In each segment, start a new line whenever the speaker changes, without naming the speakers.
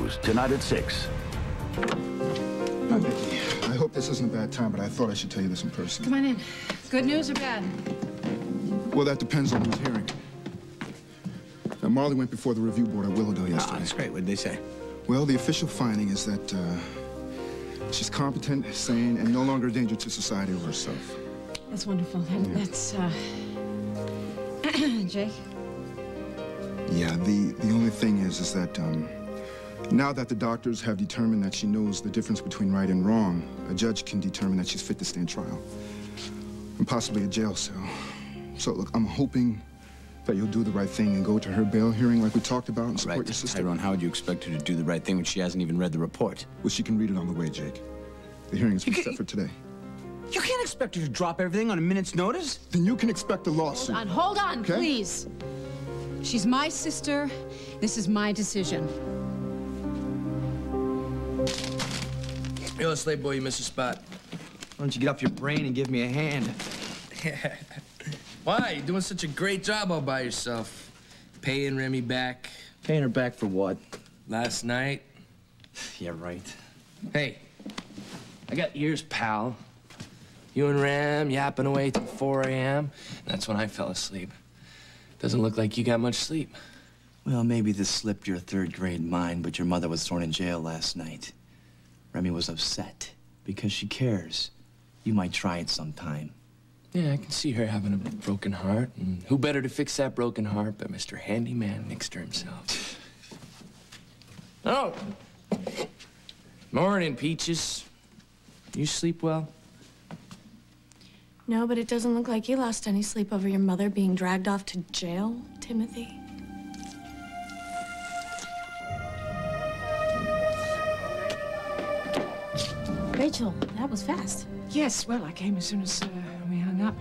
News, tonight at 6.
Hi, Vicky. I hope this isn't a bad time, but I thought I should tell you this in person.
Come on in. Good news or bad?
Well, that depends on who's hearing. Now, Marley went before the review board at Willowdale yesterday.
Oh, that's great. What did they say?
Well, the official finding is that she's competent, sane, and no longer a danger to society or herself.
That's wonderful. That's, Jake?
Yeah, the only thing is that, now that the doctors have determined that she knows the difference between right and wrong, a judge can determine that she's fit to stand trial. And possibly a jail cell. So, look, I'm hoping that you'll do the right thing and go to her bail hearing like we talked about and support your sister.
Tyrone, how would you expect her to do the right thing when she hasn't even read the report?
Well, she can read it on the way, Jake. The hearing is set for today.
You can't expect her to drop everything on a minute's notice.
Then you can expect a lawsuit.
Hold on,
okay?
Please. She's my sister. This is my decision.
Yo, slave boy, you missed a spot.
Why don't you get off your brain and give me a hand?
Why? You're doing such a great job all by yourself. Paying Remy back.
Paying her back for what?
Last night.
Yeah, right.
Hey, I got ears, pal. You and Ram yapping away till 4 a.m. That's when I fell asleep. Doesn't look like you got much sleep.
Well, maybe this slipped your third-grade mind, but your mother was thrown in jail last night. Remy was upset because she cares. You might try it sometime.
Yeah, I can see her having a broken heart. And who better to fix that broken heart but Mr. Handyman Nixter himself? Oh! Morning, Peaches. You sleep well?
No, but it doesn't look like you lost any sleep over your mother being dragged off to jail, Timothy.
Rachel, that was fast.
Yes, well, I came as soon as we hung up.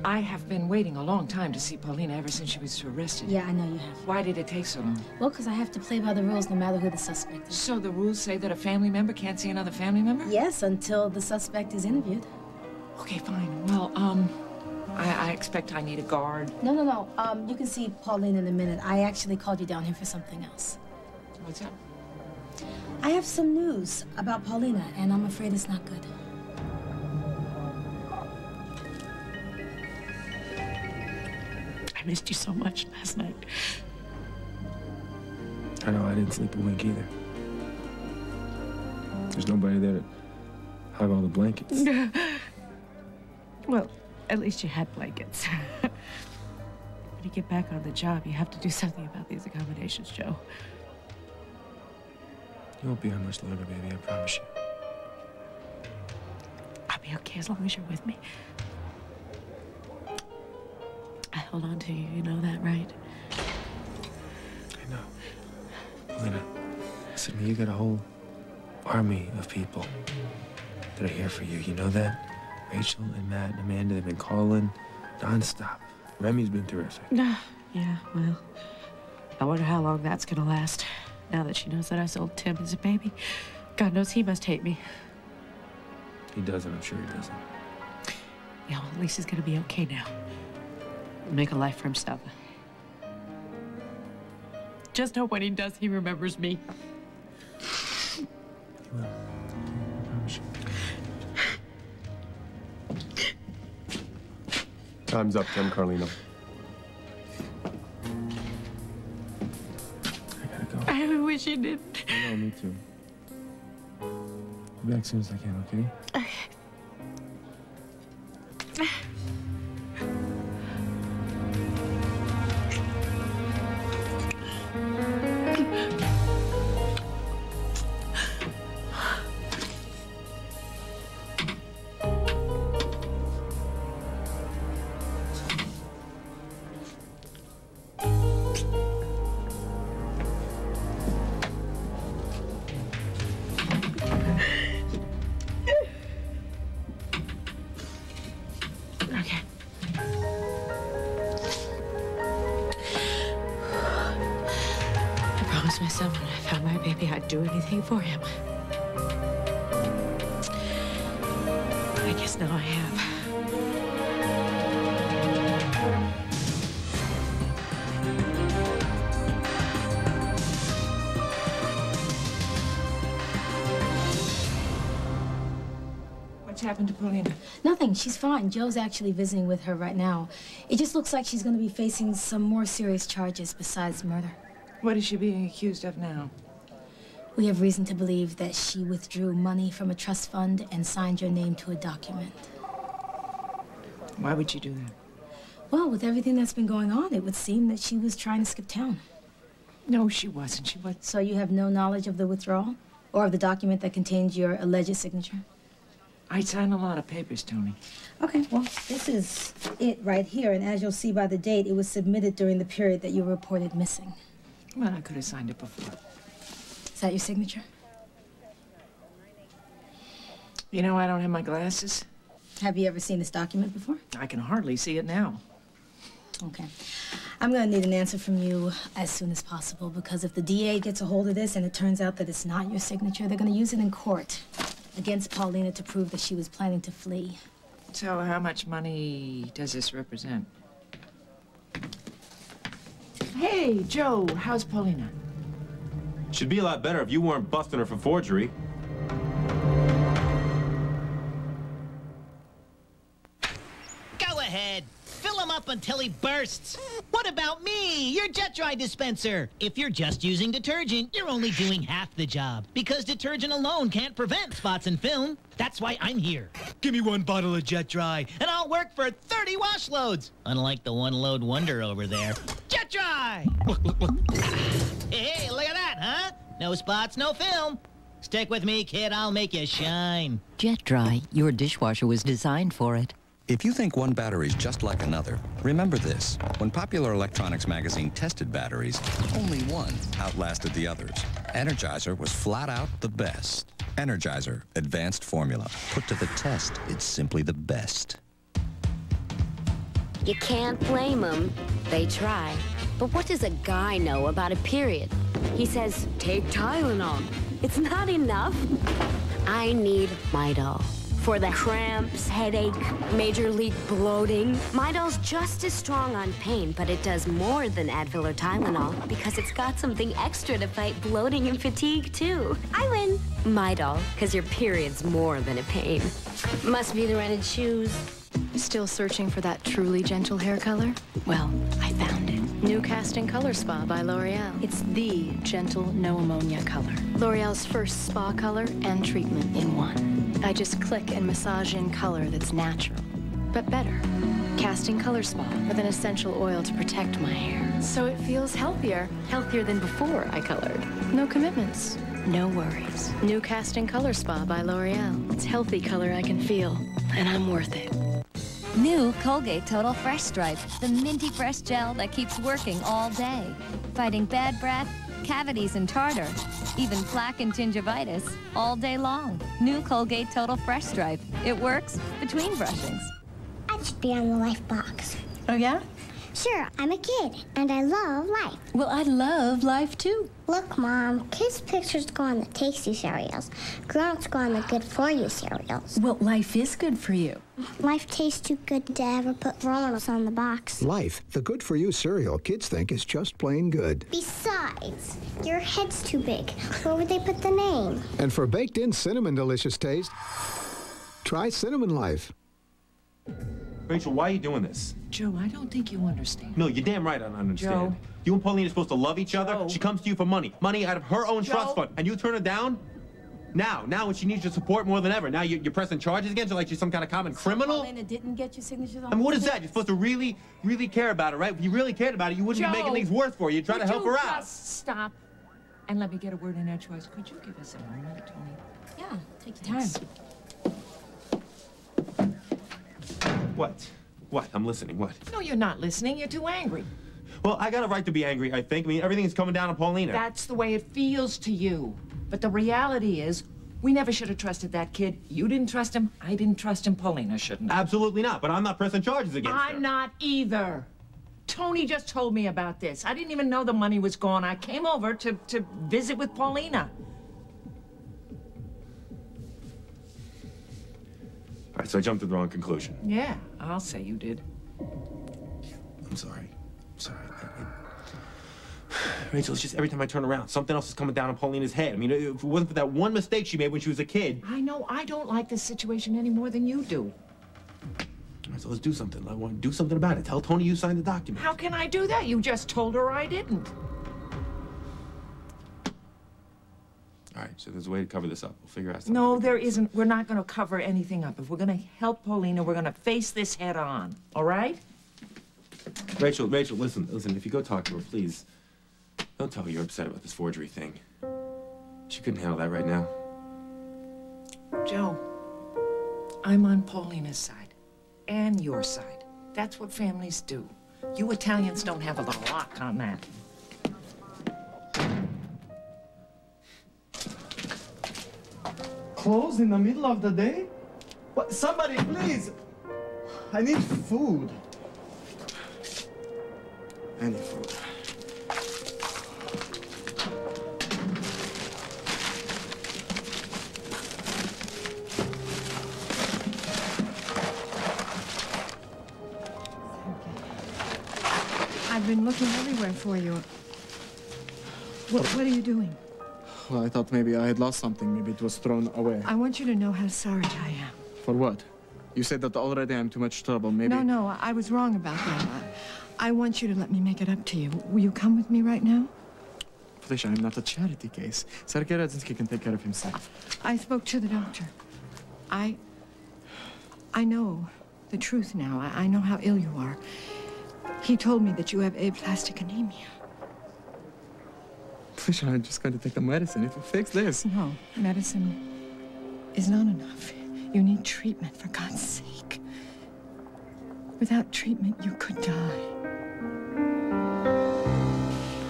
I have been waiting a long time to see Paulina ever since she was arrested.
Yeah, I know you have.
Why did it take so long?
Well, because I have to play by the rules no matter who the suspect is.
So the rules say that a family member can't see another family member?
Yes, until the suspect is interviewed.
Okay, fine. Well, I expect I need a guard.
No. You can see Pauline in a minute. I actually called you down here for something else.
What's up?
I have some news about Paulina, and I'm afraid it's not good.
I missed you so much last night.
I know, I didn't sleep a wink either. There's nobody there to hug all the blankets.
Well, at least you had blankets. When you get back on the job, you have to do something about these accommodations, Joe.
You won't be here much longer, baby, I promise you.
I'll be okay as long as you're with me. I hold on to you, you know that, right?
I know. Elena, listen to me, you got a whole army of people that are here for you, you know that? Rachel and Matt and Amanda, they've been calling nonstop. Remy's been terrific.
Yeah, well, I wonder how long that's gonna last. Now that she knows that I sold Tim as a baby, God knows he must hate me.
He doesn't, I'm sure he doesn't.
Yeah, well, at least he's gonna be okay now. Make a life for himself. Just hope when he does, he remembers me.
He will. I promise you.
Time's up, Tim Carlino.
I wish you didn't.
I know, me too. Be back as soon as I can, okay?
Okay. Myself when I found my baby, I'd do anything for him. I guess now I have. happened to Paulina?
Nothing. She's fine. Joe's actually visiting with her right now. It just looks like she's going to be facing some more serious charges besides murder.
What is she being accused of now?
We have reason to believe that she withdrew money from a trust fund and signed your name to a document.
Why would she do that?
Well, with everything that's been going on, it would seem that she was trying to skip town.
No, she wasn't. She was.
So you have no knowledge of the withdrawal? Or of the document that contains your alleged signature?
I signed a lot of papers, Tony.
Okay, well, this is it right here, and as you'll see by the date, it was submitted during the period that you were reported missing.
Well, I could have signed it before.
Is that your signature?
You know, I don't have my glasses.
Have you ever seen this document before?
I can hardly see it now.
Okay. I'm gonna need an answer from you as soon as possible, because if the DA gets a hold of this and it turns out that it's not your signature, they're gonna use it in court against Paulina to prove that she was planning to flee.
So how much money does this represent? Hey, Joe, how's Paulina?
Should be a lot better if you weren't busting her for forgery.
Go ahead. Fill him up until he bursts. What about me, your jet dry dispenser? If you're just using detergent, you're only doing half the job, because detergent alone can't prevent spots in film. That's why I'm here. Give me one bottle of jet dry, and I'll work for 30 wash loads. Unlike the one-load wonder over there. Jet dry! Hey, look at that, huh? No spots, no film. Stick with me, kid. I'll make you shine.
Jet Dry, your dishwasher was designed for it.
If you think one battery is just like another, remember this. When Popular Electronics magazine tested batteries, only one outlasted the others. Energizer was flat out the best. Energizer Advanced Formula. Put to the test, it's simply the best.
You can't blame them. They try. But what does a guy know about a period? He says, take Tylenol. It's not enough. I need Midol. For the cramps, headache, major league bloating. Midol's just as strong on pain, but it does more than Advil or Tylenol because it's got something extra to fight bloating and fatigue, too. I win. Midol, because your period's more than a pain. Must be the rented shoes.
Still searching for that truly gentle hair color? Well, I found it. New Casting Color Spa by L'Oreal. It's the gentle, no ammonia color. L'Oreal's first spa color and treatment in one. I just click and massage in color that's natural, but better. Casting Color Spa with an essential oil to protect my hair. So it feels healthier. Healthier than before I colored. No commitments. No worries. New Casting Color Spa by L'Oreal. It's healthy color I can feel, and I'm worth it.
New Colgate Total Fresh Stripe, the minty fresh gel that keeps working all day, fighting bad breath, cavities and tartar, even plaque and gingivitis all day long. New Colgate Total Fresh Stripe. It works between brushings.
I should be on the Life box.
Oh, yeah?
Sure, I'm a kid, and I love Life.
Well, I love Life, too.
Look, Mom, kids' pictures go on the tasty cereals. Grown-ups go on the good-for-you cereals.
Well, Life is good for you.
Life tastes too good to ever put roll-ups on the box.
Life, the good-for-you cereal kids think is just plain good.
Besides, your head's too big. Where would they put the name?
And for baked-in cinnamon delicious taste, try Cinnamon Life.
Rachel, why are you doing this?
Joe, I don't think you understand.
No, you're damn right I don't understand.
Joe.
You and Pauline are supposed to love each other.
Joe.
She comes to you for money. Money out of her own
Joe.
trust fund. And you turn her down? Now when she needs your support more than ever. Now you're pressing charges against her like she's some kind of common criminal?
Paulina didn't get your signatures on
I mean, what is that? You're supposed to really, really care about her, right? If you really cared about her, you wouldn't be making things worse for you. You'd try to help her out.
Just stop and let me get a word in edgewise. Could you give us a moment, Tony?
Yeah, take your time.
What? What? I'm listening. What?
No, you're not listening. You're too angry.
Well, I got a right to be angry, I think. I mean, everything's coming down on Paulina.
That's the way it feels to you. But the reality is, we never should have trusted that kid. You didn't trust him. I didn't trust him. Paulina shouldn't have.
Absolutely not. But I'm not pressing charges against her.
I'm not either. Tony just told me about this. I didn't even know the money was gone. I came over to visit with Paulina.
All right, so I jumped to the wrong conclusion.
Yeah, I'll say you did.
I'm sorry. I'm sorry. Rachel, it's just every time I turn around, something else is coming down on Paulina's head. I mean, if it wasn't for that one mistake she made when she was a kid.
I know I don't like this situation any more than you do.
So let's do something. I want to do something about it. Tell Tony you signed the document.
How can I do that? You just told her I didn't.
All right, so there's a way to cover this up. We'll figure out something.
No, there isn't. We're not going to cover anything up. If we're going to help Paulina, we're going to face this head on. All right?
Rachel, listen. If you go talk to her, please, don't tell her you're upset about this forgery thing. She couldn't handle that right now.
Joe, I'm on Paulina's side and your side. That's what families do. You Italians don't have a lock on that.
Closed in the middle of the day? What? Somebody, please! I need food. Any food.
I've been looking everywhere for you. What are you doing?
Well, I thought maybe I had lost something. Maybe it was thrown away.
I want you to know how sorry I am.
For what? You said that already I'm too much trouble. Maybe...
No, I was wrong about that. I want you to let me make it up to you. Will you come with me right now?
Felicia, I'm not a charity case. Sergei Radzinski can take care of himself.
I spoke to the doctor. I know the truth now. I know how ill you are. He told me that you have aplastic anemia.
Felicia, I'm just going to take the medicine. It will fix this.
No, medicine is not enough. You need treatment, for God's sake. Without treatment, you could die.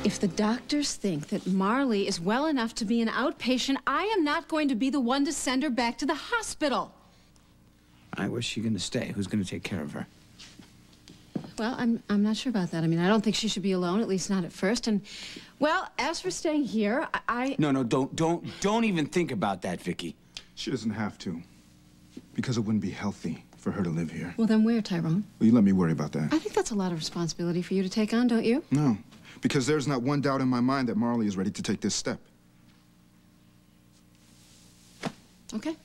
If the doctors think that Marley is well enough to be an outpatient, I am not going to be the one to send her back to the hospital.
All right, where's she going to stay? Who's going to take care of her?
Well, I'm not sure about that. I mean, I don't think she should be alone, at least not at first. And, well, as for staying here,
No, don't even think about that, Vicky.
She doesn't have to. Because it wouldn't be healthy for her to live here.
Well, then where, Tyrone?
Will you let me worry about that?
I think that's a lot of responsibility for you to take on, don't you?
No, because there's not one doubt in my mind that Marley is ready to take this step.
Okay.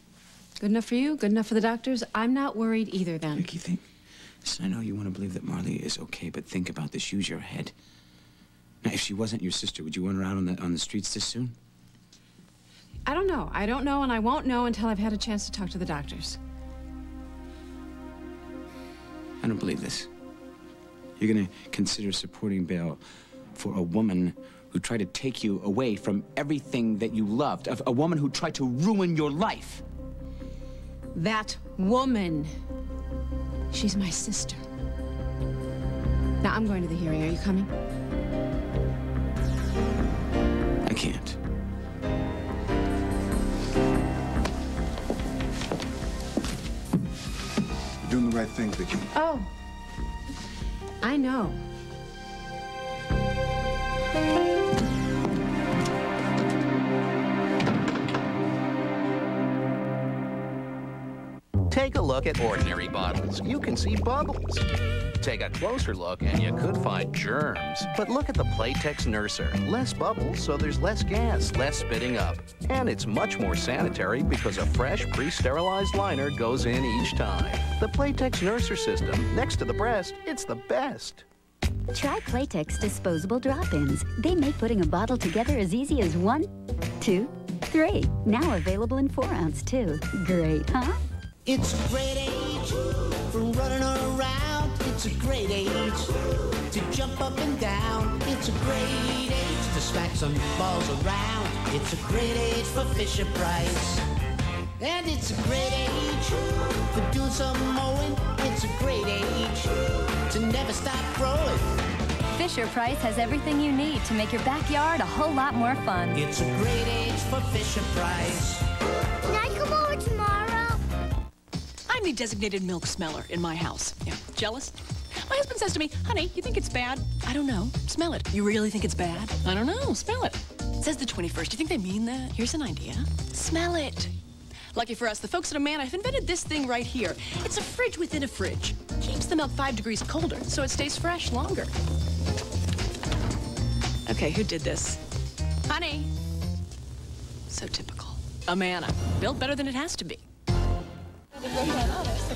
Good enough for you, good enough for the doctors. I'm not worried either, then.
Vicky, listen, I know you want to believe that Marley is okay, but think about this. Use your head. Now, if she wasn't your sister, would you run around on the streets this soon?
I don't know. I don't know, and I won't know until I've had a chance to talk to the doctors.
I don't believe this. You're gonna consider supporting bail for a woman who tried to take you away from everything that you loved, a woman who tried to ruin your life.
That woman. She's my sister. Now, I'm going to the hearing. Are you coming?
I can't.
You're doing the right thing, Vicky.
Oh. I know.
Take a look at ordinary bottles. You can see bubbles. Take a closer look and you could find germs. But look at the Playtex Nurser. Less bubbles, so there's less gas, less spitting up. And it's much more sanitary because a fresh, pre-sterilized liner goes in each time. The Playtex Nurser system, next to the breast, it's the best.
Try Playtex disposable drop-ins. They make putting a bottle together as easy as 1, 2, 3. Now available in 4-ounce, too. Great, huh?
It's a great age for running around. It's a great age to jump up and down. It's a great age to smack some balls around. It's a great age for Fisher-Price. And it's a great age for doing some mowing. It's a great age to never stop growing.
Fisher-Price has everything you need to make your backyard a whole lot more fun.
It's a great age for Fisher-Price.
Can I come over tomorrow?
I'm the designated milk smeller in my house. Yeah, jealous? My husband says to me, honey, you think it's bad? I don't know. Smell it. You really think it's bad? I don't know. Smell it. It says the 21st. Do you think they mean that? Here's an idea. Smell it. Lucky for us, the folks at Amana have invented this thing right here. It's a fridge within a fridge. Keeps the milk 5 degrees colder, so it stays fresh longer. Okay, who did this? Honey. So typical. Amana. Built better than it has to be.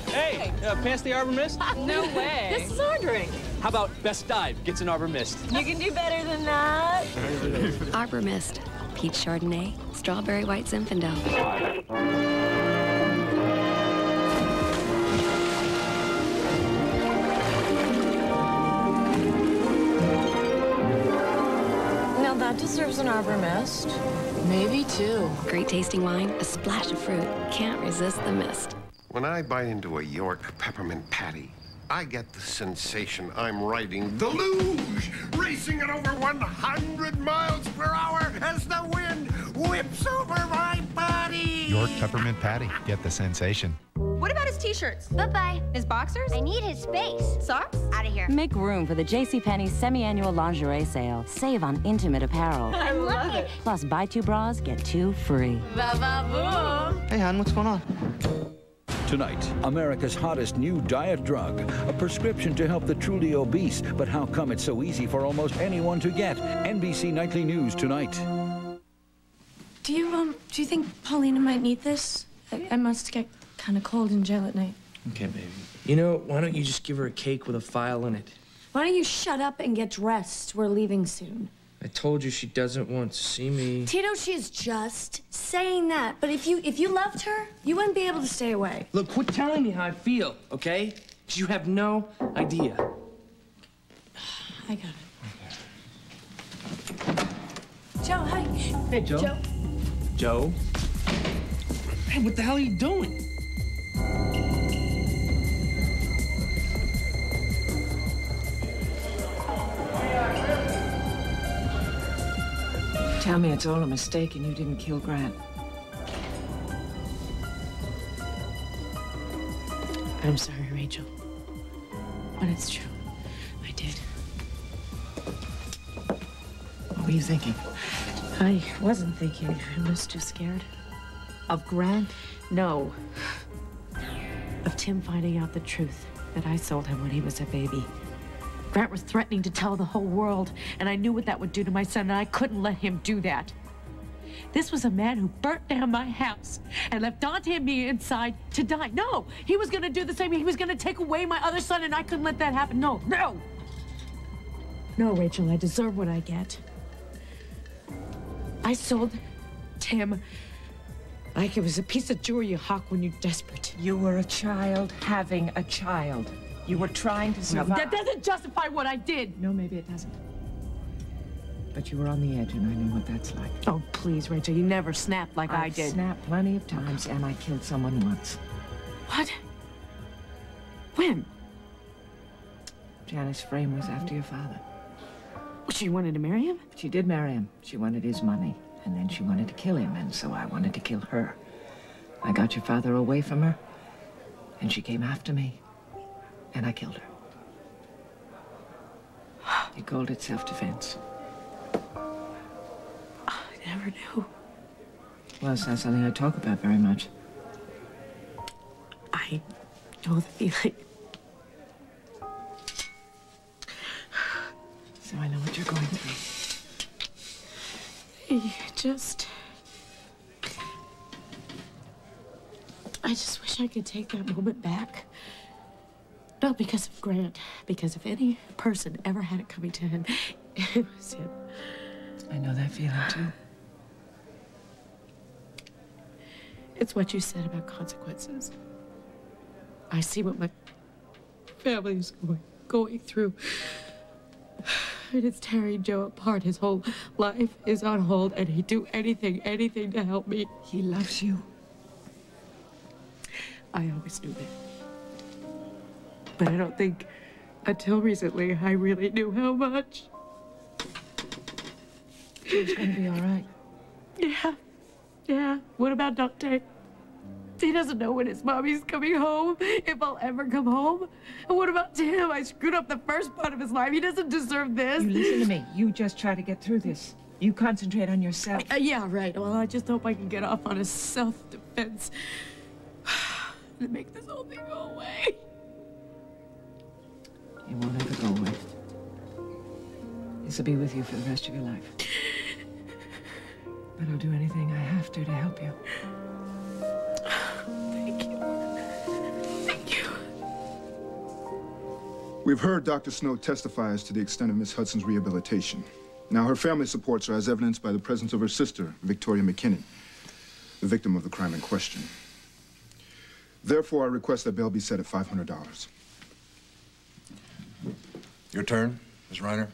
Hey, pass the Arbor Mist?
No way. This is our drink.
How about Best Dive gets an Arbor Mist?
You can do better than that.
Arbor Mist. Peach Chardonnay. Strawberry White Zinfandel.
Now that deserves an Arbor Mist.
Maybe two. Great tasting wine, a splash of fruit. Can't resist the mist.
When I bite into a York peppermint patty, I get the sensation I'm riding the luge, racing at over 100 miles per hour as the wind whips over my body.
York peppermint patty. Get the sensation.
What about his t-shirts?
Bye-bye.
His boxers?
I need his space.
Socks?
Out of here.
Make room for the JCPenney semi-annual lingerie sale. Save on intimate apparel.
I love it.
Plus, buy 2 bras, get 2 free.
Ba-ba-boom.
Hey, hon, what's going on?
Tonight, America's hottest new diet drug, a prescription to help the truly obese. But how come it's so easy for almost anyone to get? NBC Nightly News tonight.
Do you think Paulina might need this? I must get kind of cold in jail at night.
Okay, baby. You know, why don't you just give her a cake with a file in it?
Why don't you shut up and get dressed? We're leaving soon.
I told you she doesn't want to see me.
Tito, she's just saying that. But if you loved her, you wouldn't be able to stay away.
Look, quit telling me how I feel, okay? Because you have no idea.
I got it. Joe, hi.
Hey, Joe.
Joe.
Joe? Hey, what the hell are you doing?
Tell me it's all a mistake and you didn't kill Grant.
I'm sorry, Rachel. But it's true. I did.
What were you thinking?
I wasn't thinking. I was too scared.
Of Grant?
No. Of Tim finding out the truth, that I sold him when he was a baby. Grant was threatening to tell the whole world, and I knew what that would do to my son, and I couldn't let him do that. This was a man who burnt down my house and left Dante and me inside to die. No, he was gonna do the same. He was gonna take away my other son, and I couldn't let that happen. No, no. No, Rachel, I deserve what I get. I sold Tim like it was a piece of jewelry you hawk when you're desperate.
You were a child having a child. You were trying to survive.
That doesn't justify what I did.
No, maybe it doesn't. But you were on the edge, and I know what that's like.
Oh, please, Rachel, you never snapped like I did.
I snapped plenty of times, and I killed someone once.
What? When?
Janice Frame was after your father.
She wanted to marry him?
She did marry him. She wanted his money, and then she wanted to kill him, and so I wanted to kill her. I got your father away from her, and she came after me, and I killed her. He called it self-defense.
I never knew.
Well, it's not something I talk about very much.
I know the feeling.
So I know what you're going through.
I just wish I could take that moment back. Not because of Grant, because if any person ever had it coming to him, it was him.
I know that feeling, too.
It's what you said about consequences. I see what my family's going through. And it's tearing Joe apart. His whole life is on hold, and he'd do anything to help me.
He loves you.
I always knew that. But I don't think, until recently, I really knew how much.
It's gonna be all right.
Yeah. What about Dante? He doesn't know when his mommy's coming home, if I'll ever come home. And what about Tim? I screwed up the first part of his life. He doesn't deserve this.
You listen to me. You just try to get through this. You concentrate on yourself.
Yeah, right. Well, I just hope I can get off on a self-defense and make this whole thing go away.
It won't ever go away. This will be with you for the rest of your life. But I'll do anything I have to help you.
Thank you. Thank you.
We've heard Dr. Snow testify as to the extent of Miss Hudson's rehabilitation. Now, her family supports her as evidenced by the presence of her sister, Victoria McKinnon, the victim of the crime in question. Therefore, I request that bail be set at $500.
Your turn, Ms. Reiner.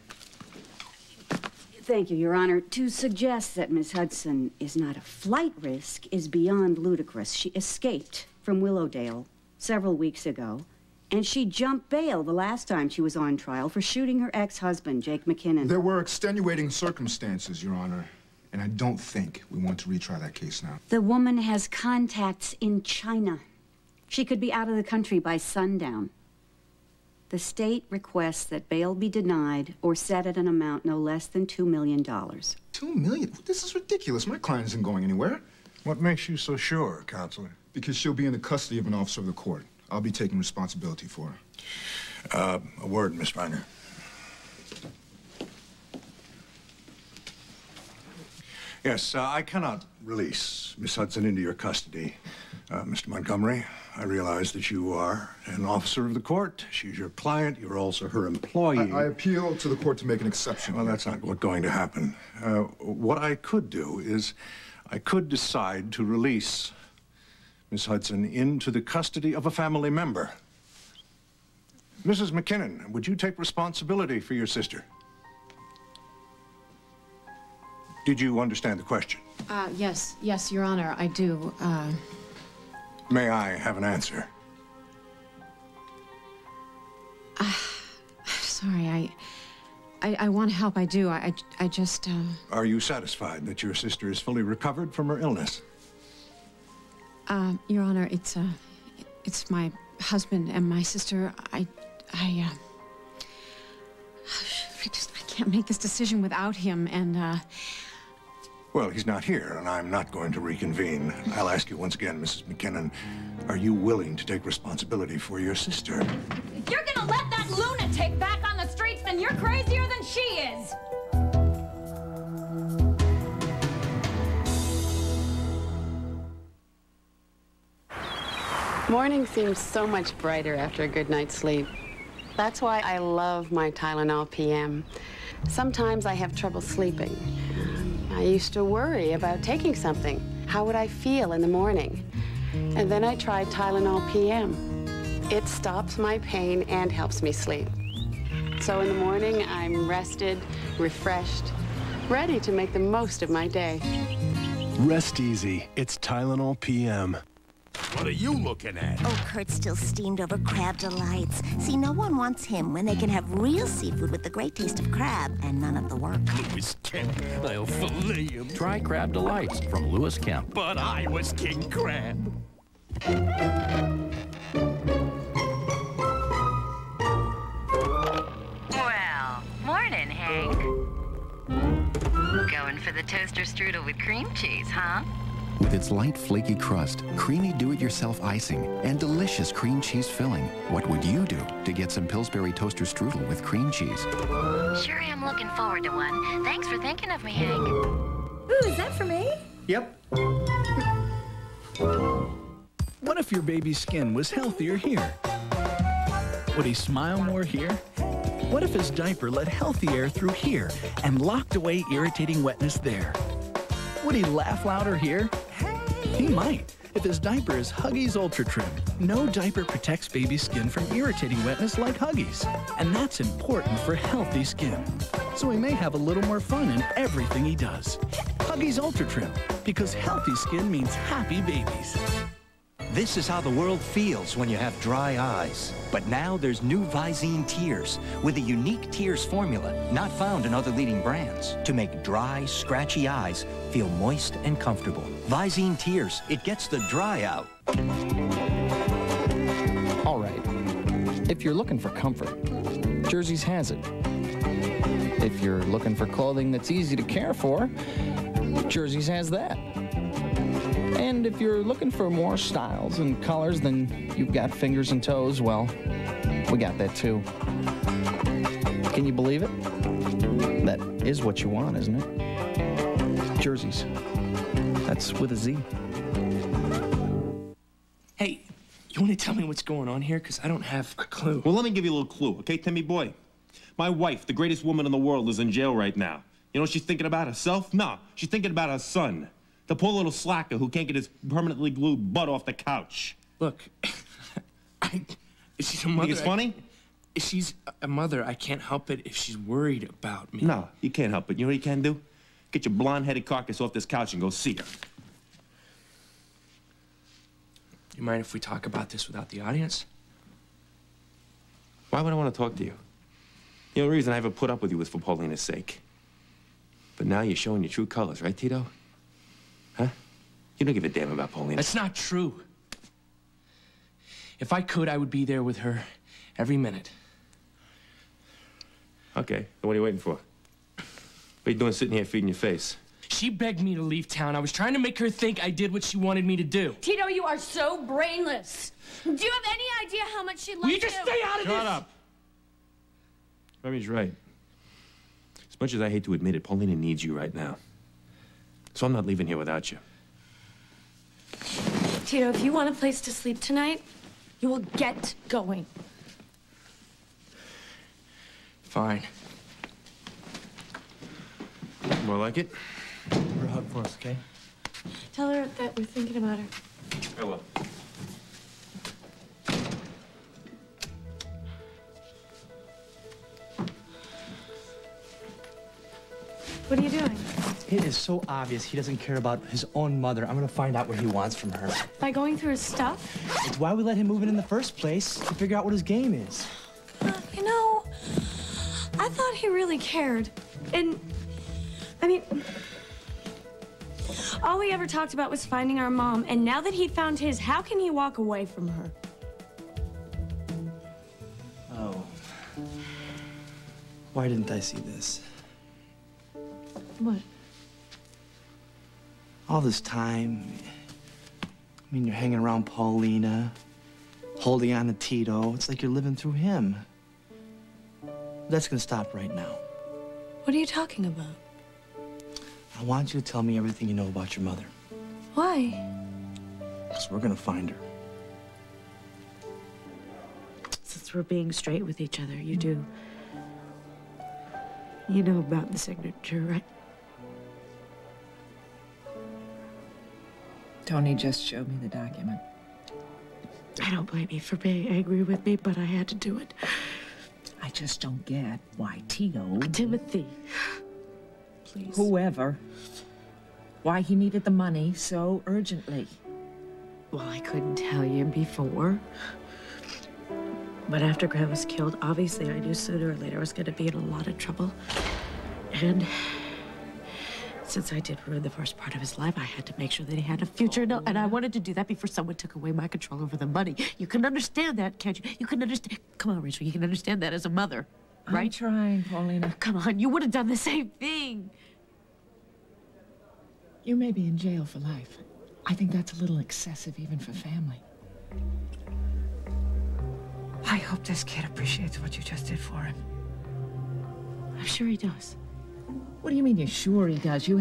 Thank you, Your Honor. To suggest that Miss Hudson is not a flight risk is beyond ludicrous. She escaped from Willowdale several weeks ago, and she jumped bail the last time she was on trial for shooting her ex-husband, Jake McKinnon.
There were extenuating circumstances, Your Honor, and I don't think we want to retry that case now.
The woman has contacts in China. She could be out of the country by sundown. The state requests that bail be denied or set at an amount no less than $2 million.
$2 million? This is ridiculous. My client isn't going anywhere.
What makes you so sure, Counselor?
Because she'll be in the custody of an officer of the court. I'll be taking responsibility for her.
A word, Miss Reiner. Yes, I cannot release Miss Hudson into your custody. Mr. Montgomery, I realize that you are an officer of the court. She's your client. You're also her employee.
I appeal to the court to make an exception.
Well, that's not what's going to happen. What I could do is I could decide to release Miss Hudson into the custody of a family member. Mrs. McKinnon, would you take responsibility for your sister? Did you understand the question?
Yes, Your Honor, I do.
May I have an answer?
Sorry, I want to help, I do. I just,
Are you satisfied that your sister is fully recovered from her illness?
Your Honor, it's my husband and my sister. I can't make this decision without him, and,
Well, he's not here, and I'm not going to reconvene. I'll ask you once again, Mrs. McKinnon, are you willing to take responsibility for your sister?
If you're gonna let that lunatic back on the streets, then you're crazier than she is.
Morning seems so much brighter after a good night's sleep. That's why I love my Tylenol PM. Sometimes I have trouble sleeping. I used to worry about taking something. How would I feel in the morning? And then I tried Tylenol PM. It stops my pain and helps me sleep. So in the morning, I'm rested, refreshed, ready to make the most of my day.
Rest easy. It's Tylenol PM.
What are you looking at?
Oh, Kurt's still steamed over crab delights. See, no one wants him when they can have real seafood with the great taste of crab and none of the work.
Lewis Kemp. I'll fillet him.
Try Crab Delights from Lewis Kemp.
But I was King Crab.
Well, morning, Hank. Going for the toaster strudel with cream cheese, huh?
With its light, flaky crust, creamy do-it-yourself icing, and delicious cream cheese filling, what would you do to get some Pillsbury toaster strudel with cream cheese?
Sure am looking forward to one. Thanks for thinking of me, Hank.
Ooh, is that for me?
Yep.
What if your baby's skin was healthier here? Would he smile more here? What if his diaper let healthy air through here and locked away irritating wetness there? Would he laugh louder here? He might, if his diaper is Huggies Ultra Trim. No diaper protects baby's skin from irritating wetness like Huggies. And that's important for healthy skin. So he may have a little more fun in everything he does. Huggies Ultra Trim, because healthy skin means happy babies.
This is how the world feels when you have dry eyes. But now there's new Visine Tears with a unique tears formula not found in other leading brands to make dry, scratchy eyes feel moist and comfortable. Visine Tears, it gets the dry out.
All right. If you're looking for comfort, Jerseys has it. If you're looking for clothing that's easy to care for, Jerseys has that. And if you're looking for more styles and colors than you've got fingers and toes, well, we got that too. Can you believe it? That is what you want, isn't it? Jerseys. That's with a Z.
Hey, you want to tell me what's going on here? Because I don't have a clue.
Well, let me give you a little clue, okay, Timmy boy? My wife, the greatest woman in the world, is in jail right now. You know what she's thinking about herself? No, she's thinking about her son. The poor little slacker who can't get his permanently glued butt off the couch.
Look, she's a mother.
Think it's funny?
If she's a mother, I can't help it if she's worried about me.
No, you can't help it. You know what you can do? Get your blonde-headed carcass off this couch and go see her.
You mind if we talk about this without the audience?
Why would I want to talk to you? The only reason I ever put up with you was for Paulina's sake. But now you're showing your true colors, right, Tito? Huh? You don't give a damn about Paulina.
That's not true. If I could, I would be there with her every minute.
Okay, then what are you waiting for? What are you doing sitting here feeding your face?
She begged me to leave town. I was trying to make her think I did what she wanted me to do.
Tito, you are so brainless. Do you have any idea how much she loves you?
You just stay out of this!
Shut up. Remy's right. As much as I hate to admit it, Paulina needs you right now. So I'm not leaving here without you.
Tito, if you want a place to sleep tonight, you will get going.
Fine.
More like it?
Give her a hug for us, okay?
Tell her that we're thinking about her.
I will.
What are you doing?
It is so obvious he doesn't care about his own mother. I'm gonna find out what he wants from her.
By going through his stuff?
It's why we let him move in the first place, to figure out what his game is.
You know, I thought he really cared. And, I mean, all we ever talked about was finding our mom. And now that he found his, how can he walk away from her?
Oh. Why didn't I see this?
What?
All this time, I mean, you're hanging around Paulina, holding on to Tito. It's like you're living through him. That's gonna stop right now.
What are you talking about?
I want you to tell me everything you know about your mother.
Why?
Because we're gonna find her.
Since we're being straight with each other, you do. You know about the signature, right?
Tony just showed me the document.
I don't blame you for being angry with me, but I had to do it.
I just don't get why Tito...
Timothy. Please.
Whoever. Why he needed the money so urgently.
Well, I couldn't tell you before. But after Grant was killed, obviously I knew sooner or later I was going to be in a lot of trouble. And since I did ruin the first part of his life, I had to make sure that he had a future. No, and I wanted to do that before someone took away my control over the money. You can understand that, can't you? You can understand. Come on, Rachel, you can understand that as a mother, right?
I'm trying, Paulina.
Come on, you would have done the same thing.
You may be in jail for life. I think that's a little excessive even for family. I hope this kid appreciates what you just did for him.
I'm sure he does.
What do you mean you're sure he does? You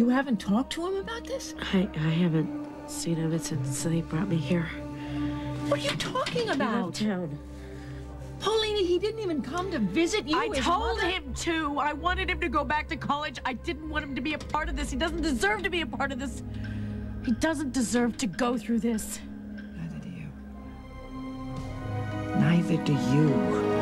haven't talked to him about this?
I haven't seen him since they brought me here.
What are you talking about?
Town.
Paulina, he didn't even come to visit you.
I told him to. I wanted him to go back to college. I didn't want him to be a part of this. He doesn't deserve to be a part of this. He doesn't deserve to go through this.
Neither do you. Neither do you.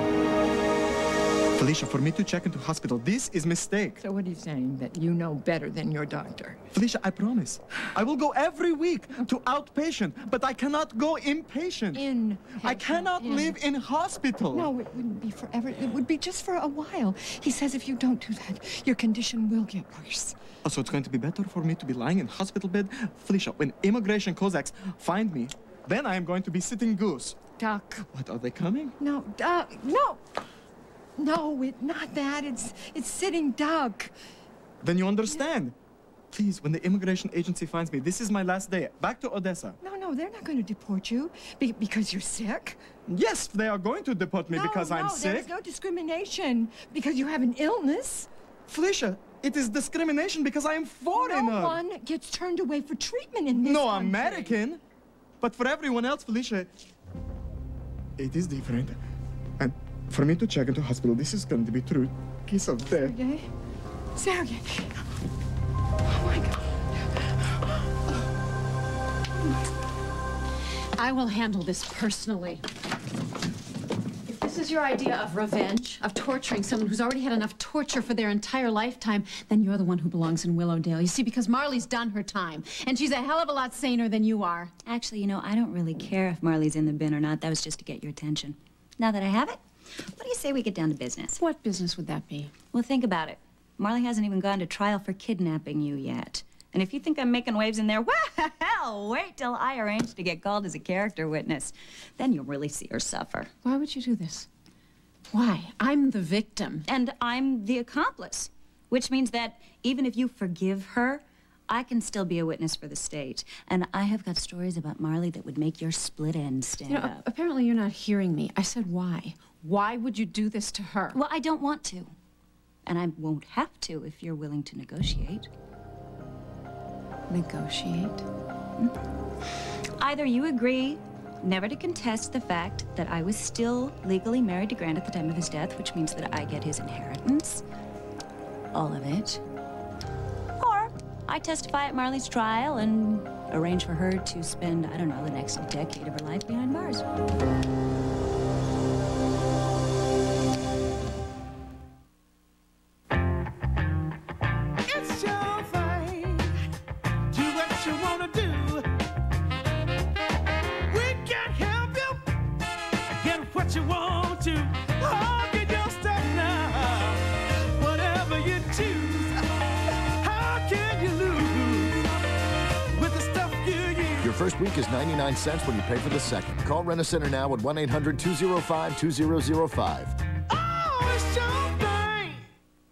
Felicia, for me to check into hospital, this is mistake.
So what are you saying? That you know better than your doctor?
Felicia, I promise. I will go every week to outpatient, but I cannot go inpatient. I cannot live in hospital.
No, it wouldn't be forever. It would be just for a while. He says if you don't do that, your condition will get worse.
Oh, so it's going to be better for me to be lying in hospital bed? Felicia, when immigration Cossacks find me, then I am going to be sitting goose.
Doc.
What, are they coming?
No, no. No, not that. It's sitting duck.
Then you understand. Please, when the immigration agency finds me, this is my last day. Back to Odessa.
No, they're not going to deport you because you're sick.
Yes, they are going to deport me because I'm sick.
There's no discrimination because you have an illness.
Felicia, it is discrimination because I am foreigner.
No one gets turned away for treatment in this country.
American. But for everyone else, Felicia, it is different. And for me to check into hospital, this is going to be true. Kiss of death.
Sergey. Oh, my God.
I will handle this personally. If this is your idea of revenge, of torturing someone who's already had enough torture for their entire lifetime, then you're the one who belongs in Willowdale. You see, because Marley's done her time, and she's a hell of a lot saner than you are.
Actually, you know, I don't really care if Marley's in the bin or not. That was just to get your attention. Now that I have it, what do you say we get down to business?
What business would that be?
Well, think about it. Marley hasn't even gone to trial for kidnapping you yet. And if you think I'm making waves in there, well, wait till I arrange to get called as a character witness. Then you'll really see her suffer.
Why would you do this? Why? I'm the victim.
And I'm the accomplice, which means that even if you forgive her, I can still be a witness for the state. And I have got stories about Marley that would make your split end stand up.
Apparently you're not hearing me. I said why. Why would you do this to her?
Well, I don't want to. And I won't have to if you're willing to negotiate.
Negotiate?
Either you agree never to contest the fact that I was still legally married to Grant at the time of his death, which means that I get his inheritance, all of it, or I testify at Marley's trial and arrange for her to spend, I don't know, the next decade of her life behind bars.
First week is 99 cents when you pay for the second. Call Rent-A-Center now at 1-800-205-2005.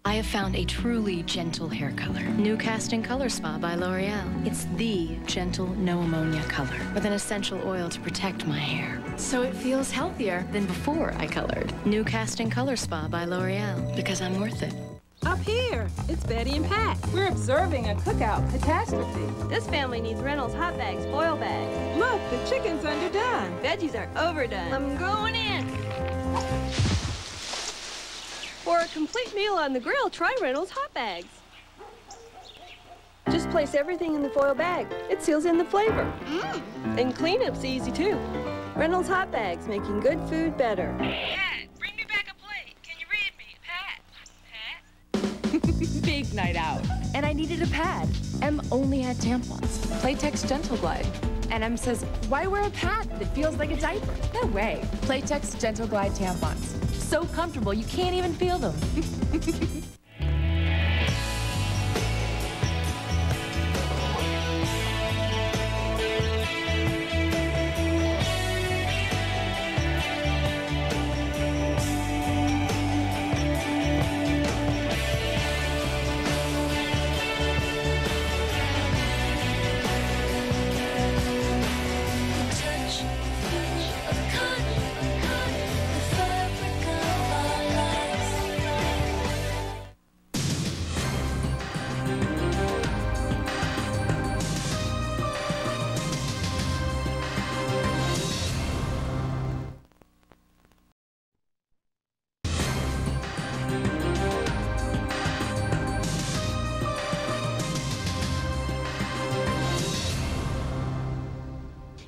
I have found a truly gentle hair color. New Casting Color Spa by L'Oreal. It's the gentle, no ammonia color with an essential oil to protect my hair. So it feels healthier than before I colored. New Casting Color Spa by L'Oreal, because I'm worth it.
Up here, it's Betty and Pat. We're observing a cookout catastrophe. This family needs Reynolds hot bags, foil bags. Look, the chicken's underdone. Veggies are overdone. I'm going in. For a complete meal on the grill, try Reynolds hot bags. Just place everything in the foil bag. It seals in the flavor. And cleanup's easy, too. Reynolds hot bags, making good food better. Big night out. And I needed a pad. Em only had tampons. Playtex Gentle Glide. And Em says, why wear a pad that feels like a diaper? No way. Playtex Gentle Glide tampons. So comfortable, you can't even feel them.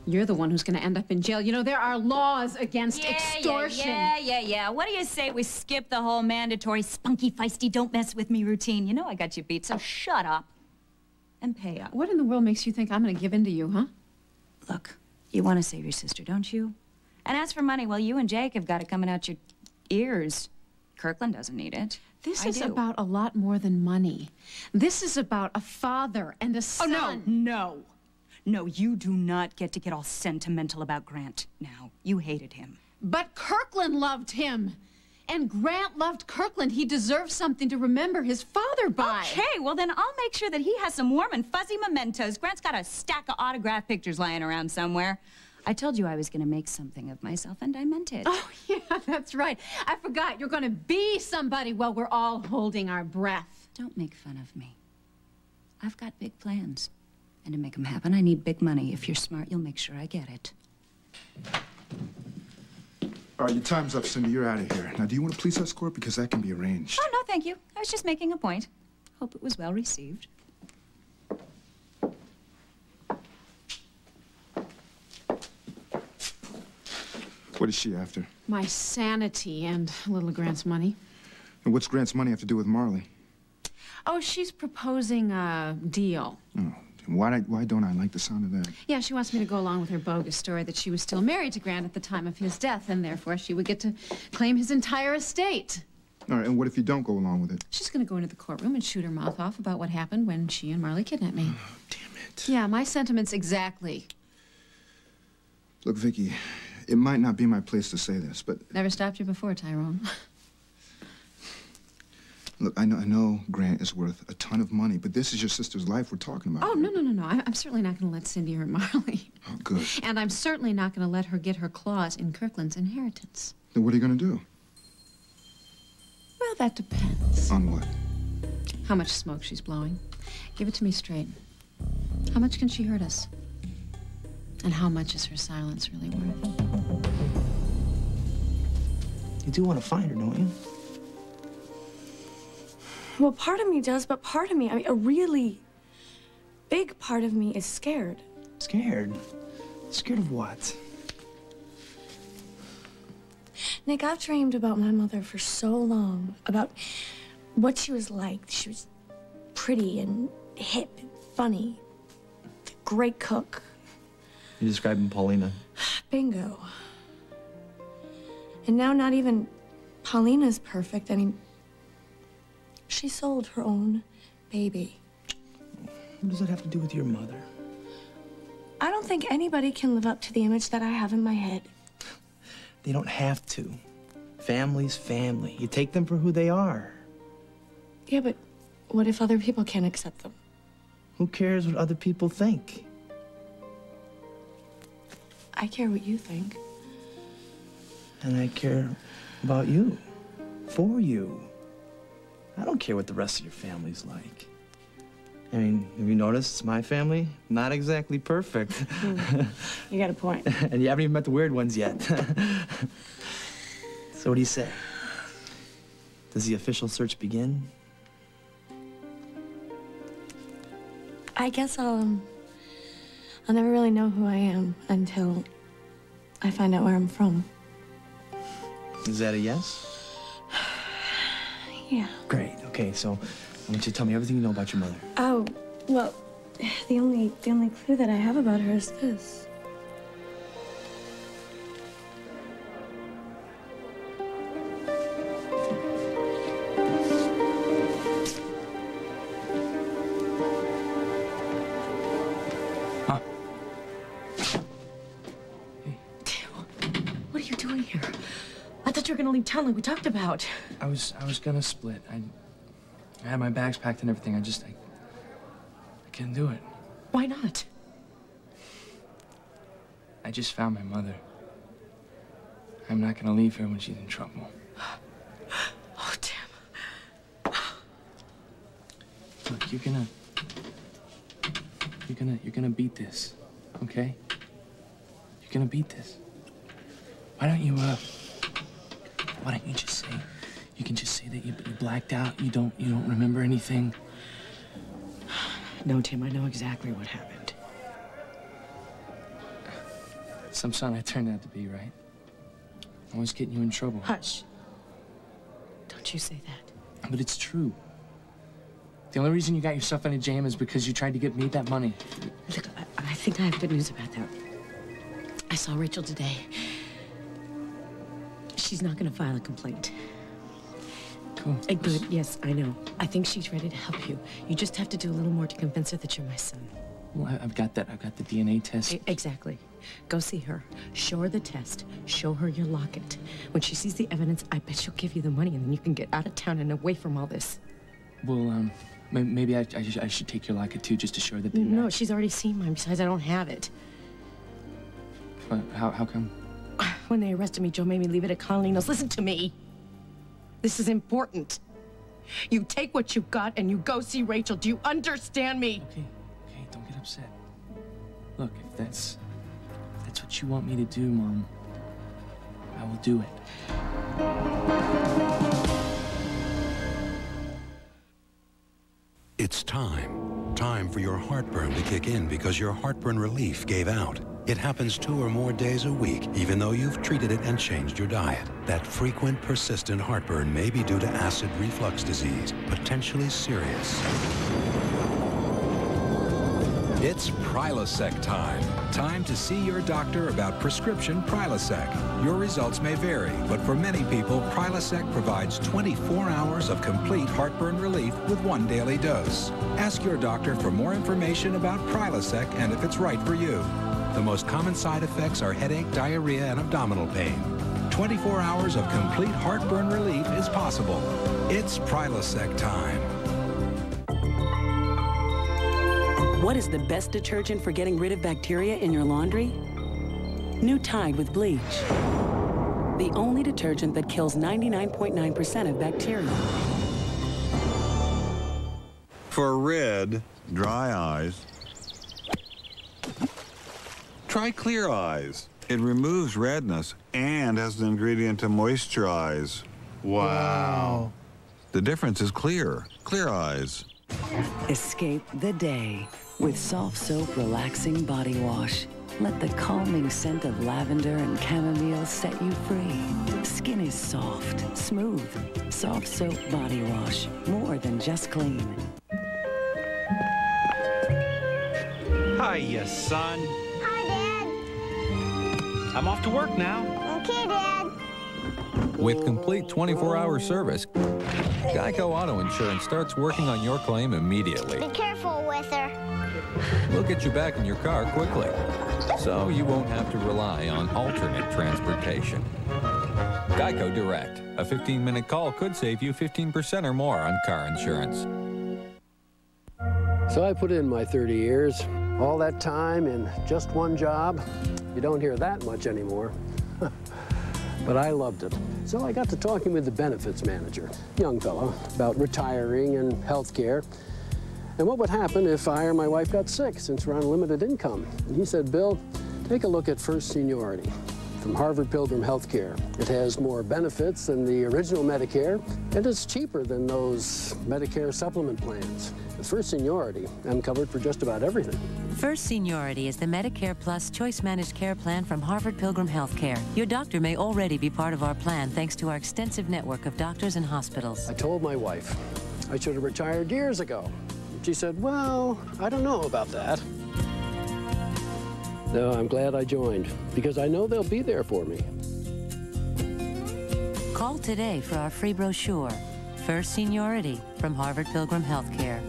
You're the one who's going to end up in jail. You know, there are laws against extortion.
Yeah. What do you say we skip the whole mandatory spunky, feisty, don't mess with me routine? You know I got you beat, so shut up and pay up.
What in the world makes you think I'm going to give in to you, huh?
Look, you want to save your sister, don't you? And as for money, well, you and Jake have got it coming out your ears. Kirkland doesn't need it.
This is about a lot more than money. This is about a father and a son.
Oh, no. No, you do not get to get all sentimental about Grant now. You hated him.
But Kirkland loved him. And Grant loved Kirkland. He deserves something to remember his father by.
Okay, well then I'll make sure that he has some warm and fuzzy mementos. Grant's got a stack of autographed pictures lying around somewhere. I told you I was going to make something of myself, and I meant it.
Oh, yeah, that's right. I forgot. You're going to be somebody while we're all holding our breath.
Don't make fun of me. I've got big plans. And to make them happen, I need big money. If you're smart, you'll make sure I get it.
All right, your time's up, Cindy. You're out of here. Now, do you want a police escort? Because that can be arranged.
Oh, no, thank you. I was just making a point. Hope it was well received.
What is she after?
My sanity and little Grant's money.
And what's Grant's money have to do with Marley?
Oh, she's proposing a deal.
Oh, why don't I like the sound of that?
Yeah, she wants me to go along with her bogus story that she was still married to Grant at the time of his death, and therefore she would get to claim his entire estate.
All right, and what if you don't go along with it?
She's going to go into the courtroom and shoot her mouth off about what happened when she and Marley kidnapped me.
Oh, damn it.
Yeah, my sentiments exactly.
Look, Vicky, it might not be my place to say this, but...
Never stopped you before, Tyrone.
Look, I know Grant is worth a ton of money, but this is your sister's life we're talking about.
Oh, no. I'm certainly not going to let Cindy hurt Marley.
Oh, good.
And I'm certainly not going to let her get her claws in Kirkland's inheritance.
Then what are you going to do?
Well, that depends.
On what?
How much smoke she's blowing. Give it to me straight. How much can she hurt us? And how much is her silence really worth?
You do want to find her, don't you?
Well, part of me does, but part of me, I mean, a really big part of me is scared.
Scared? Scared of what?
Nick, I've dreamed about my mother for so long, about what she was like. She was pretty and hip and funny, a great cook.
You're describing Paulina.
Bingo. And now not even Paulina's perfect. I mean, she sold her own baby.
What does that have to do with your mother?
I don't think anybody can live up to the image that I have in my head.
They don't have to. Family's family. You take them for who they are.
Yeah, but what if other people can't accept them?
Who cares what other people think?
I care what you think.
And I care about you. For you. I don't care what the rest of your family's like. I mean, have you noticed my family? Not exactly perfect.
You got a point.
And you haven't even met the weird ones yet. So what do you say? Does the official search begin?
I guess I'll never really know who I am until I find out where I'm from.
Is that a yes?
Yeah.
Great. Okay, so I want you to tell me everything you know about your mother.
Oh, well, the only clue that I have about her is this.
What are you doing here? I thought you were gonna leave town like we talked about.
I was gonna split. I had my bags packed and everything. I couldn't do it.
Why not?
I just found my mother. I'm not gonna leave her when she's in trouble.
Oh, Tim.
Look, you're gonna beat this, okay? You're gonna beat this. Why don't you just say, you can just say that you blacked out, you don't remember anything.
No, Tim, I know exactly what happened.
Some son I turned out to be, right? Always getting you in trouble.
Hush. Don't you say that.
But it's true. The only reason you got yourself in a jam is because you tried to get me that money.
Look, I think I have good news about that. I saw Rachel today. She's not gonna file a complaint.
Cool.
Good, yes, I know. I think she's ready to help you. You just have to do a little more to convince her that you're my son.
Well, I've got that. I've got the DNA test.
Exactly. Go see her. Show her the test. Show her your locket. When she sees the evidence, I bet she'll give you the money, and then you can get out of town and away from all this.
Well, maybe I should take your locket too, just to show that they
No,
match.
she's already seen mine. Besides, I don't have it.
But how come?
When they arrested me, Joe made me leave it at Carlino's. Listen to me. This is important. You take what you've got and you go see Rachel. Do you understand me?
Okay, don't get upset. Look, if that's what you want me to do, Mom, I will do it.
It's time for your heartburn to kick in because your heartburn relief gave out. It happens 2 or more days a week, even though you've treated it and changed your diet. That frequent, persistent heartburn may be due to acid reflux disease, potentially serious.
It's Prilosec time. Time to see your doctor about prescription Prilosec. Your results may vary, but for many people, Prilosec provides 24 hours of complete heartburn relief with 1 daily dose. Ask your doctor for more information about Prilosec and if it's right for you. The most common side effects are headache, diarrhea, and abdominal pain. 24 hours of complete heartburn relief is possible. It's Prilosec time.
What is the best detergent for getting rid of bacteria in your laundry? New Tide with bleach. The only detergent that kills 99.9% of bacteria.
For red, dry eyes, try Clear Eyes. It removes redness and has an ingredient to moisturize. Wow. The difference is clear. Clear Eyes.
Escape the day with Soft Soap Relaxing Body Wash. Let the calming scent of lavender and chamomile set you free. Skin is soft, smooth. Soft Soap Body Wash. More than just clean.
Hiya, son.
Hi, Dad.
I'm off to work now.
Okay, Dad.
With complete 24-hour service, Geico Auto Insurance starts working on your claim immediately.
Be careful with her.
We'll get you back in your car quickly, so you won't have to rely on alternate transportation. Geico Direct. A 15-minute call could save you 15% or more on car insurance.
So I put in my 30 years, all that time in just one job. You don't hear that much anymore. But I loved it. So I got to talking with the benefits manager, young fellow, about retiring and health care. And what would happen if I or my wife got sick, since we're on limited income? And he said, Bill, take a look at First Seniority from Harvard Pilgrim Healthcare. It has more benefits than the original Medicare, and it's cheaper than those Medicare supplement plans. With First Seniority, I'm covered for just about everything.
First Seniority is the Medicare Plus Choice Managed Care plan from Harvard Pilgrim Healthcare. Your doctor may already be part of our plan thanks to our extensive network of doctors and hospitals.
I told my wife I should have retired years ago. She said, well, I don't know about that. No, I'm glad I joined, because I know they'll be there for me.
Call today for our free brochure. First Seniority from Harvard Pilgrim Healthcare.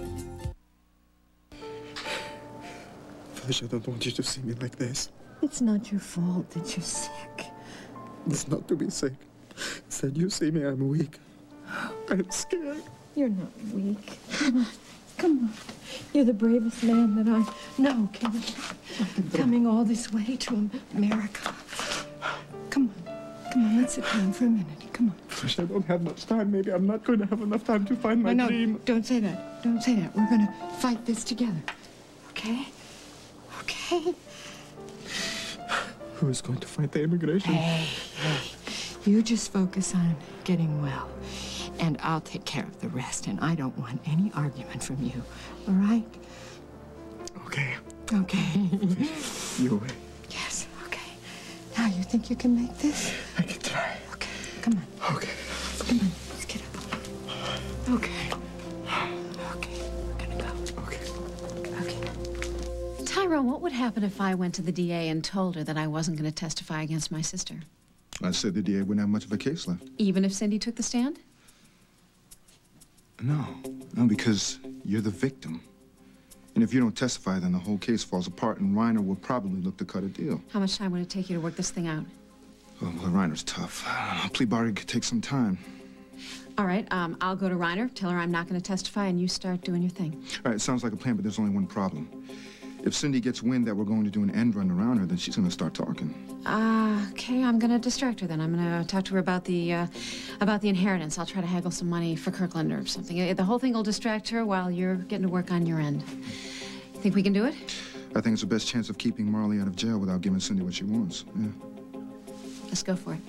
Felicia, I don't want you to see me like this.
It's not your fault that you're sick.
It's not to be sick. It's that you see me, I'm weak. I'm scared.
You're not weak. Come on. Come on. You're the bravest man that I know, Ken. Coming all this way to America. Come on. Come on, let's sit down for a minute. Come on.
Felicia, I don't have much time. Maybe I'm not going to have enough time to find my dream.
Don't say that. Don't say that. We're going to fight this together. Okay? Okay?
Who is going to fight the immigration?
Hey. You just focus on getting well. And I'll take care of the rest, and I don't want any argument from you. All right?
Okay.
Okay.
You wait.
Yes, okay. Now, you think you can make this?
I can try.
Okay, come on.
Okay.
Come on, let's get up. Okay. Okay, we're gonna go.
Okay.
Okay.
Tyrone, what would happen if I went to the DA and told her that I wasn't going to testify against my sister?
I said the DA wouldn't have much of a case left.
Even if Cindy took the stand?
No, because you're the victim. And if you don't testify, then the whole case falls apart, and Reiner will probably look to cut a deal.
How much time would it take you to work this thing out?
Well, Reiner's tough. A plea bargain could take some time.
All right, I'll go to Reiner, tell her I'm not going to testify, and you start doing your thing.
All right, it sounds like a plan, but there's only one problem. If Cindy gets wind that we're going to do an end run around her, then she's going to start talking.
Okay, I'm going to distract her then. I'm going to talk to her about the inheritance. I'll try to haggle some money for Kirkland or something. The whole thing will distract her while you're getting to work on your end. Think we can do it?
I think it's the best chance of keeping Marley out of jail without giving Cindy what she wants. Yeah.
Let's go for it.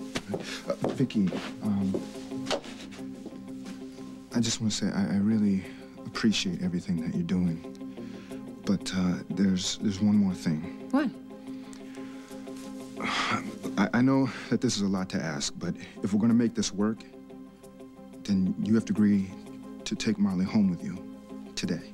Vicky, I just want to say I really appreciate everything that you're doing. But there's one more thing.
What?
I know that this is a lot to ask, but if we're going to make this work, then you have to agree to take Marley home with you today.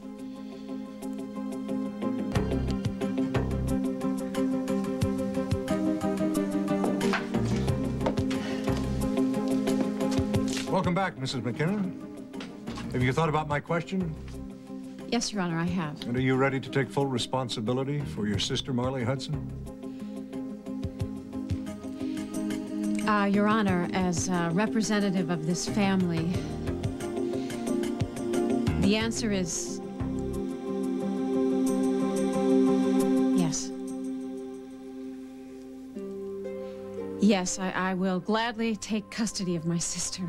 Welcome back, Mrs. McKinnon. Have you thought about my question?
Yes, Your Honor, I have.
And are you ready to take full responsibility for your sister, Marley Hudson?
Your Honor, as a representative of this family, the answer is yes. Yes, I will gladly take custody of my sister.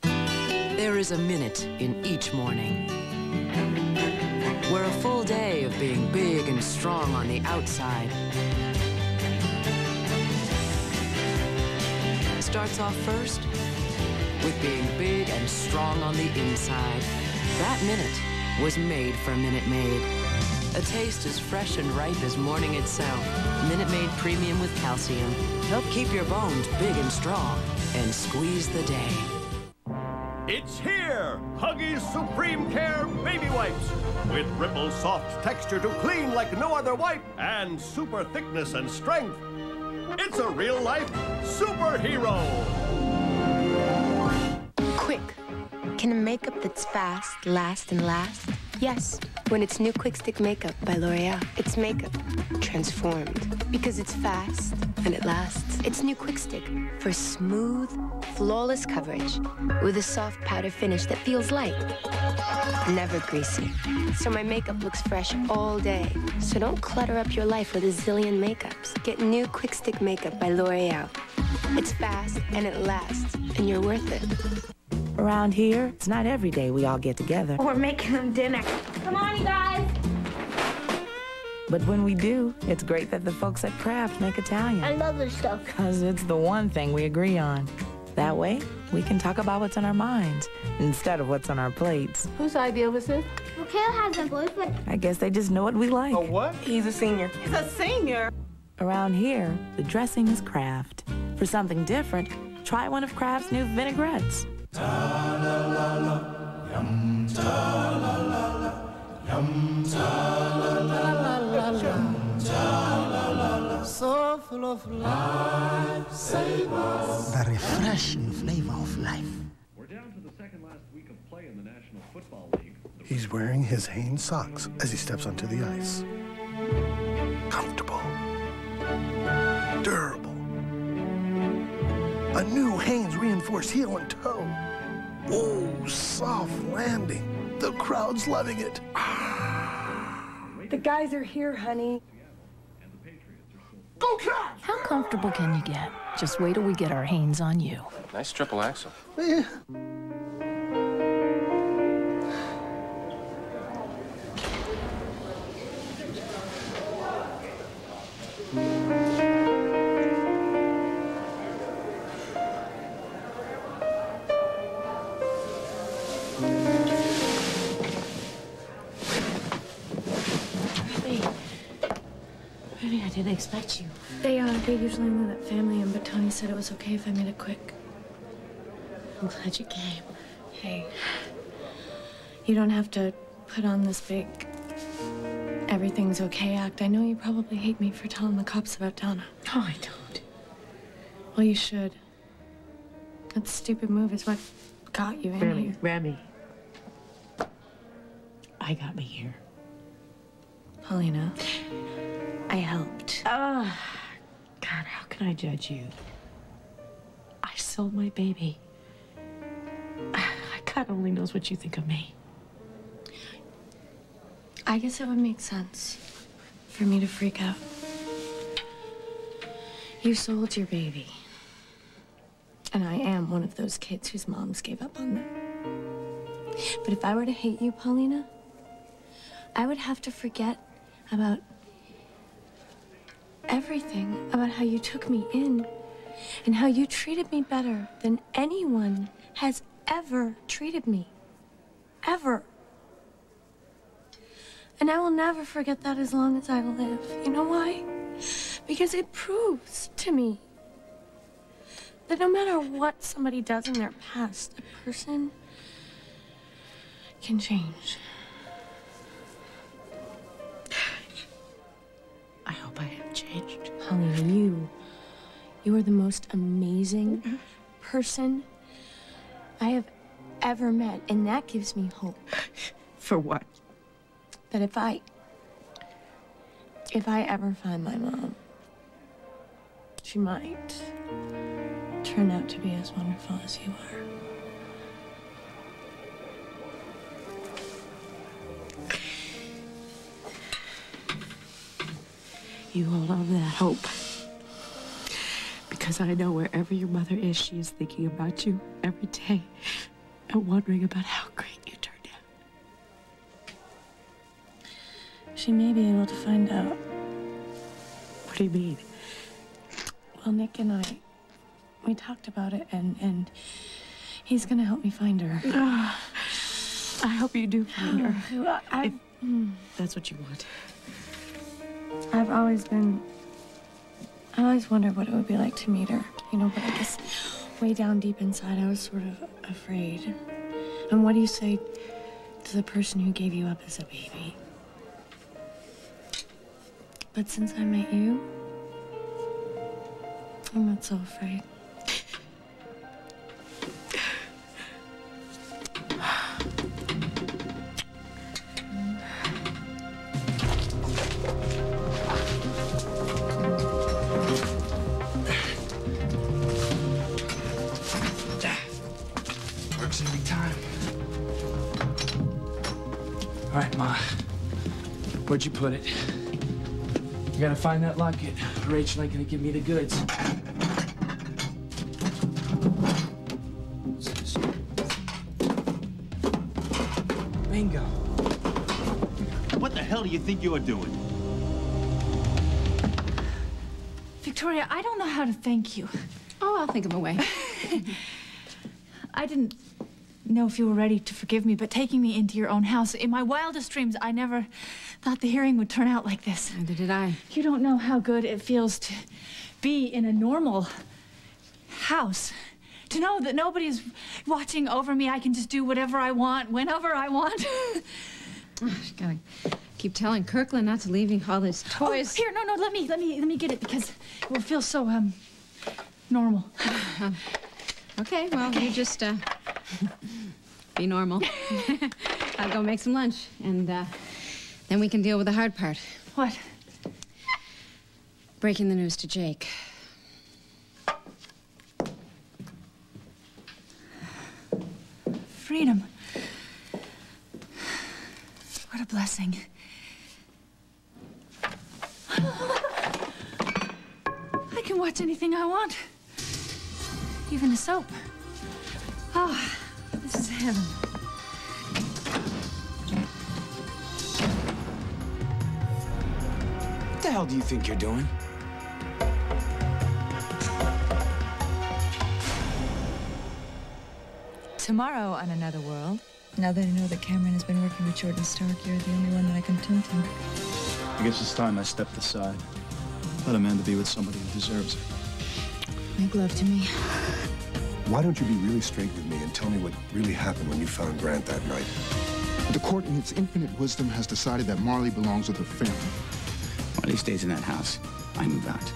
There is a minute in each morning where a full day of being big and strong on the outside starts off first with being big and strong on the inside. That minute was made for Minute Maid. A taste as fresh and ripe as morning itself. Minute Maid Premium with calcium. Help keep your bones big and strong and squeeze the day.
It's here! Huggies Supreme Care Baby Wipes! With ripple soft texture to clean like no other wipe and super thickness and strength. It's a real-life superhero!
Quick. Can a makeup that's fast last and last? Yes, when it's new Quick Stick Makeup by L'Oreal. It's makeup transformed because it's fast and it lasts. It's new Quick Stick for smooth, flawless coverage with a soft powder finish that feels light, never greasy. So my makeup looks fresh all day. So don't clutter up your life with a zillion makeups. Get new Quick Stick Makeup by L'Oreal. It's fast and it lasts, and you're worth it.
Around here, it's not every day we all get together.
We're making them dinner. Come on, you guys.
But when we do, it's great that the folks at Kraft make Italian.
I love this stuff.
Because it's the one thing we agree on. That way, we can talk about what's on our minds instead of what's on our plates.
Whose idea was this? Well, Kale has a boyfriend.
I guess they just know what we like.
A what? He's a senior. He's a senior?
Around here, the dressing is Kraft. For something different, try one of Kraft's new vinaigrettes.
Yum, ta-la-la-la, yum, ta-la-la-la, yum, ta-la-la-la, so full of life, savors.
The refreshing flavor of life.
We're down to the second last week of play in the National Football League.
He's wearing his Hanes socks as he steps onto the ice. Comfortable. Durable. A new Hanes reinforced heel and toe. Oh, soft landing. The crowd's loving it.
The guys are here, honey.
Go Cats!
How comfortable can you get? Just wait till we get our hands on you.
Nice triple axle.
Yeah.
Honey, I didn't expect you.
They usually move at family in, but Tony said it was okay if I made it quick.
I'm glad you came.
Hey, you don't have to put on this big everything's okay act. I know you probably hate me for telling the cops about Donna.
No, I don't.
Well, you should. That stupid move is what got you in here.
Remy. I got me here.
Paulina, I helped.
God, how can I judge you? I sold my baby. God only knows what you think of me.
I guess it would make sense for me to freak out. You sold your baby. And I am one of those kids whose moms gave up on them. But if I were to hate you, Paulina, I would have to forget about everything, about how you took me in and how you treated me better than anyone has ever treated me. Ever. And I will never forget that as long as I live. You know why? Because it proves to me that no matter what somebody does in their past, a person can change.
I hope I have changed.
Paulina, you are the most amazing person I have ever met, and that gives me hope.
For what?
That if I ever find my mom, she might turn out to be as wonderful as you are.
You hold on to that hope. Because I know wherever your mother is, she is thinking about you every day and wondering about how great you turned out.
She may be able to find out.
What do you mean?
Well, Nick and we talked about it, and he's gonna help me find her.
I hope you do find her.
If
that's what you want.
I always wondered what it would be like to meet her, you know, but I guess way down deep inside, I was sort of afraid. And what do you say to the person who gave you up as a baby? But since I met you, I'm not so afraid.
Works every time. All right, Ma. Where'd you put it? You gotta find that locket. Rachel ain't gonna give me the goods. Bingo.
What the hell do you think you are doing?
Victoria, I don't know how to thank you.
Oh, I'll think of a way.
I didn't know if you were ready to forgive me, but taking me into your own house, in my wildest dreams, I never thought the hearing would turn out like this.
Neither did I.
You don't know how good it feels to be in a normal house. To know that nobody's watching over me. I can just do whatever I want, whenever I want.
Gotta keep telling Kirkland not to leave me all his toys.
Oh, here, no, let me get it because it will feel so normal.
Okay, well, you just be normal. I'll go make some lunch, and then we can deal with the hard part.
What?
Breaking the news to Jake.
Freedom. What a blessing. I can watch anything I want. Even the soap. Oh, this is heaven.
What the hell do you think you're doing?
Tomorrow on Another World. Now that I know that Cameron has been working with Jordan Stark, you're the only one that I can turn to.
I guess it's time I stepped aside. Let Amanda be with somebody who deserves it.
Make love to me.
Why don't you be really straight with me and tell me what really happened when you found Grant that night?
The court, in its infinite wisdom, has decided that Marley belongs with her family.
Marley stays in that house. I move out.